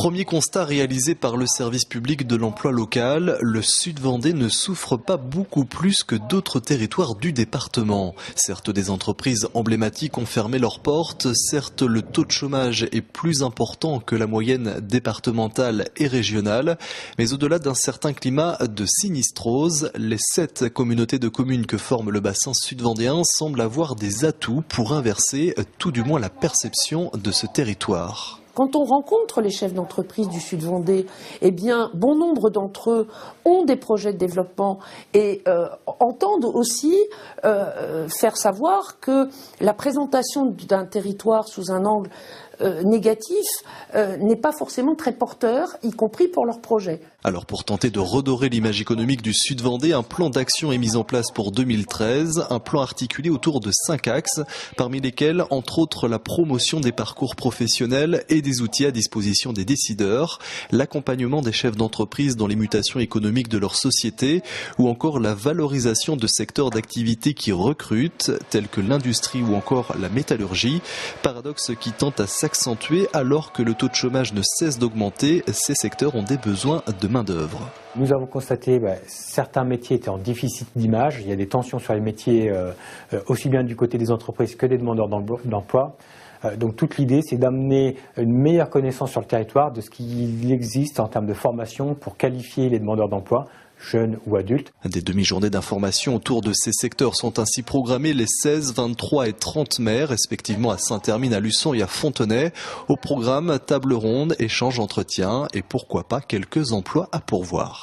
Premier constat réalisé par le service public de l'emploi local, le Sud-Vendée ne souffre pas beaucoup plus que d'autres territoires du département. Certes, des entreprises emblématiques ont fermé leurs portes, certes le taux de chômage est plus important que la moyenne départementale et régionale, mais au-delà d'un certain climat de sinistrose, les 7 communautés de communes que forme le bassin sud-vendéen semblent avoir des atouts pour inverser tout du moins la perception de ce territoire. Quand on rencontre les chefs d'entreprise du Sud-Vendée, eh bien, bon nombre d'entre eux ont des projets de développement et entendent aussi faire savoir que la présentation d'un territoire sous un angle négatif n'est pas forcément très porteur, y compris pour leurs projets. Alors pour tenter de redorer l'image économique du Sud-Vendée, un plan d'action est mis en place pour 2013, un plan articulé autour de 5 axes, parmi lesquels, entre autres, la promotion des parcours professionnels et des outils à disposition des décideurs, l'accompagnement des chefs d'entreprise dans les mutations économiques de leur société, ou encore la valorisation de secteurs d'activité qui recrutent, tels que l'industrie ou encore la métallurgie, paradoxe qui tend à s'accentuer alors que le taux de chômage ne cesse d'augmenter, ces secteurs ont des besoins de main-d'œuvre. Nous avons constaté que certains métiers étaient en déficit d'image. Il y a des tensions sur les métiers, aussi bien du côté des entreprises que des demandeurs d'emploi. Donc toute l'idée, c'est d'amener une meilleure connaissance sur le territoire de ce qu'il existe en termes de formation pour qualifier les demandeurs d'emploi, jeunes ou adultes. Des demi-journées d'information autour de ces secteurs sont ainsi programmées les 16, 23 et 30 mai, respectivement à Saint-Hermine, à Luçon et à Fontenay. Au programme, table ronde, échange, entretien et pourquoi pas quelques emplois à pourvoir.